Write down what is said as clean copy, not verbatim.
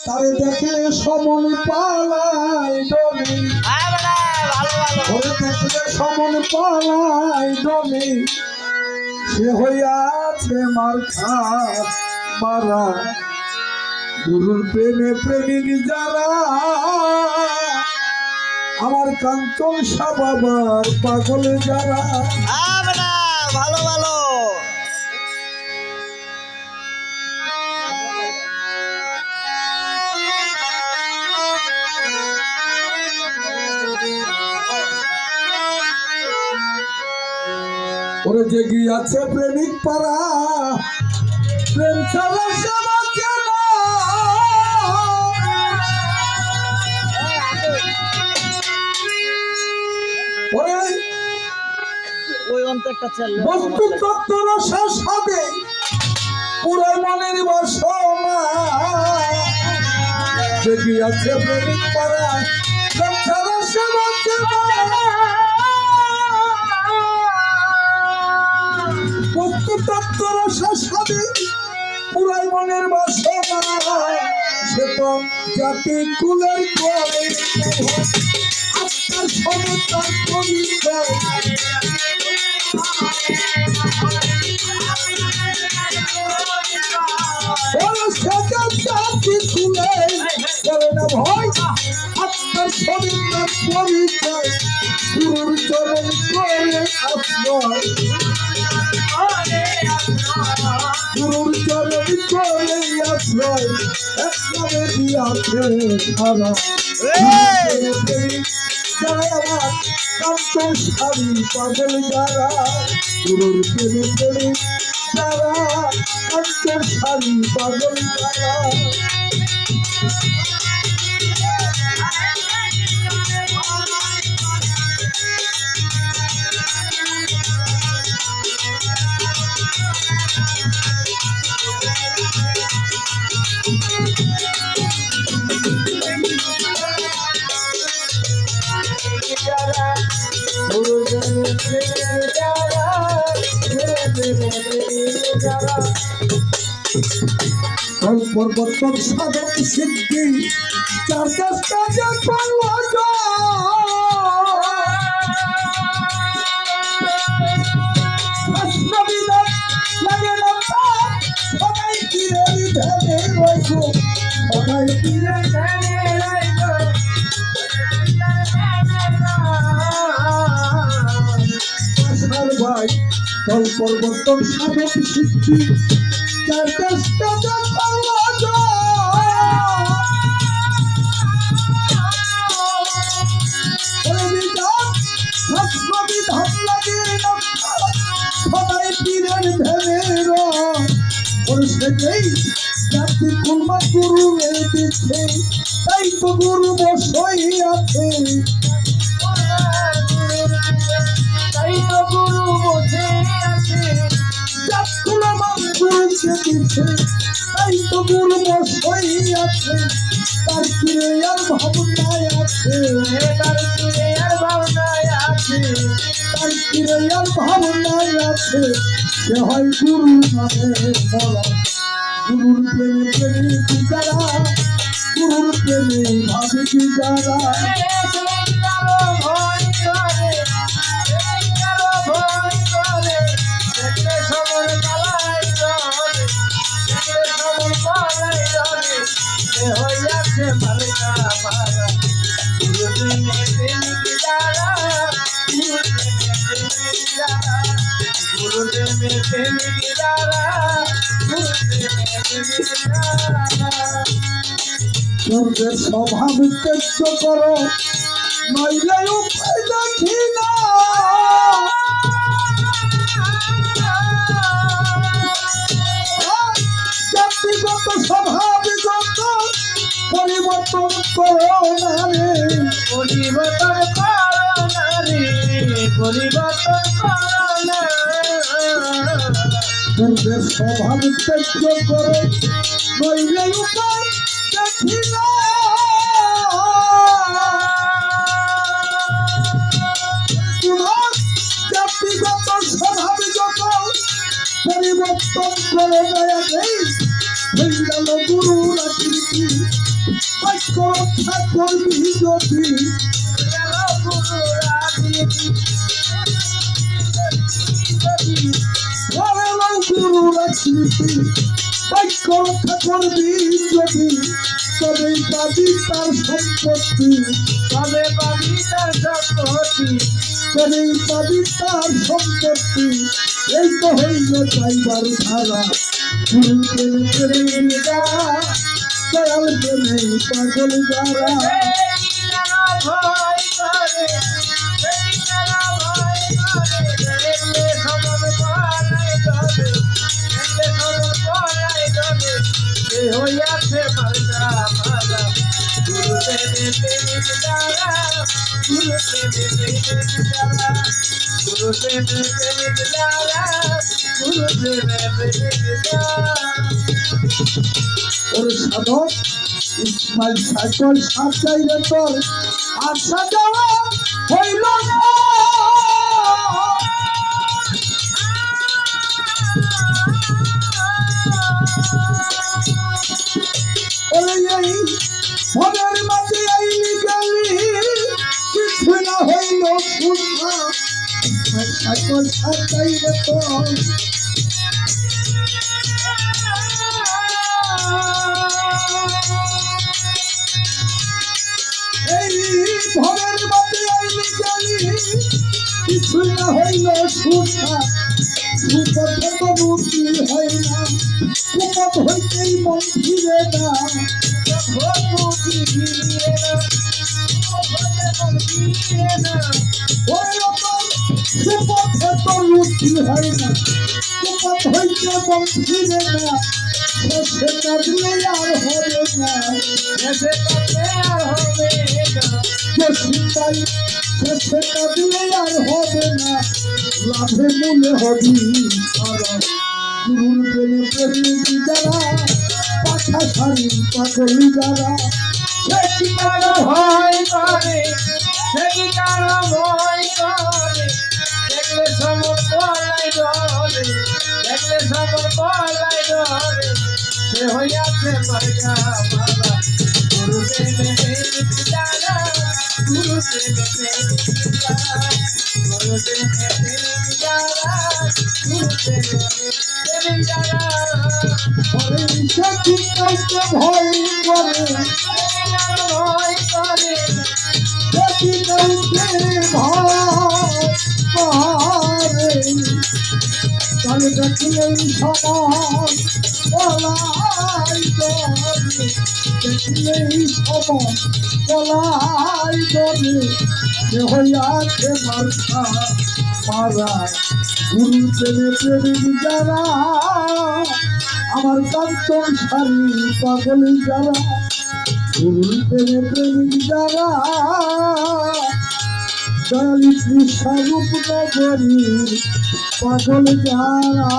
তারে দেখলে সমন পালাই ডলি, ওরে দেখলে সমন পালাই ডলি, সে হইয়াছে মার খাট মারা। গুরুর প্রেমে প্রেমিক যারা, আমার কাঞ্চন সাবাবার পাগল যারা। ভালো ভালো ওরে জেগে আছে প্রেমিক পারা, প্রেম ছাড়া সে বাঁচে না। ওরে ওই অন্তরটা চলবে বস্তু তত্ত্ব রসের সাথে পুরো মনের বাসনা। জেগে আছে প্রেমিক পারা, প্রেম ছাড়া সে বাঁচে না। বস্তু তত্ত্ব রসের সাথে পুরাই মনের বাসনা। সে তো জাতি কুলের করে আত্মার সমতার পরিচয়। জাতি কুলে করে না ভয়, আত্মার সমতার পরিচয়। গুরুর চরণ করে আশ্রয়, গুরুর চরণ করে আশ্রয়। একবারে দিয়াছে সারা যারা আমার কান্তর সারি পাগল যারা। গুরুর প্রেমে প্রেমে যারা, কান্তর সারি পাগল যারা। পর্বতন সাধক সিদ্ধি চার কাজটা যে করলো লাগে না সবাই কিরে ধ্যানে রইব, সবাই কিরে ধ্যানে রইব। ভাই তল পর্বতন সাধক সিদ্ধি চার কাজটা যে করলো সবাই পীরের ধ্যানের জাতি কুলমা গুরু দিচ্ছে, তাই তো গুরু বসই আছে, তাই তো গুরু বসে আছে। জাতকুলমা গুরুকে দিচ্ছে, তাই তো গুরু বসই আছে। তার ফিরে আর ভাবনায় আছে, তার ফিরে আর ভাবনায় আছে, তার ফিরে আর ভাবনায় আছে। সে হয় গুরু নামে বলা। গুরুর প্রেমে প্রেমিক যারা, গুরুর প্রেমে ভাবিক যারা। স্বভাব ত্যায্য করো, নইলে উপায় দেখি না। জাতিগত স্বভাবগত পরিবর্তন করো না রে, পরিবর্তন করো না রে, পরিবর্তন করো না। পূর্বের স্বভাব ত্যায্য করো, নইলে উপায় দেখি না। জাতিগত স্বভাবগত পরিবর্তন করে দয়া দেই, হয়ে গেল গুরুর আকৃতি। বাক্য রক্ষা করবি যদি গুরুর আকৃতি বাক্য রক্ষা করবি যদি তবেই পাবি তার সম্পত্তি তবেই পাবি তার সম্পত্তি এই তো হইল চাইবার ধারা গুরু প্রেমে যারা দয়াল প্রেমে পাগল যারা হইয়াছে মালা মালা গুরু প্রেমে প্রেমিক যারা গুরু প্রেমে প্রেমিক যারা গুরু প্রেমে প্রেমিক যারা গুরু প্রেমে প্রেমিক যারা ওর সাধক ইসমাইল সাইকেল সাজাইলে তোর আশা যাওয়া হইল না এই মনের মাঝে আইলি গেলি কিছু না হইল সুধা সাইকেল সাজাইলে তোর এই ভবের মাঝে আইলি গেলি কিছু না হইল সুধা সুপথে তো মুক্তি হয় না কুপথ হইতেই মন ফিরে না সুপথে তো মুক্তি হয় না কুপথ হইতে মন ফিরে না শেষে কাঁদলে আর হবে না শেষে কাঁদলে আর হবে না লাভে মূলে হবি সারা গুরুর প্রেমে প্রেমিক যারা পাখা শাড়ি পাগলি যারা সে কি কারো ভয় করে সে কি কারো ভয় করে দেখলে সমর পলাই ধরে দেখলে সমর পলাই ধরে সে হইয়াছে মার্গা মালা গুরু প্রেমে প্রেমিক যারা গুরু প্রেমে প্রেমিক যারা গুরু প্রেমে প্রেমিক যারা গুরু প্রেমে প্রেমিক যারা ঘরে সে কি কাউকে ভয় করে ভয় করে সে কি কাউকে ভয় করে তাহলে দেখলে সমান পলাই করে দেখলে সমান পলাই করে সে হইয়াছে মার্কা মারা গুরু প্রেমে প্রেমিক যারা আমার কান্তন সারি পাগলি যারা গুরু প্রেমে প্রেমিক যারা দয়ালি কৃষ্ণরূপ নগরী পাগল যারা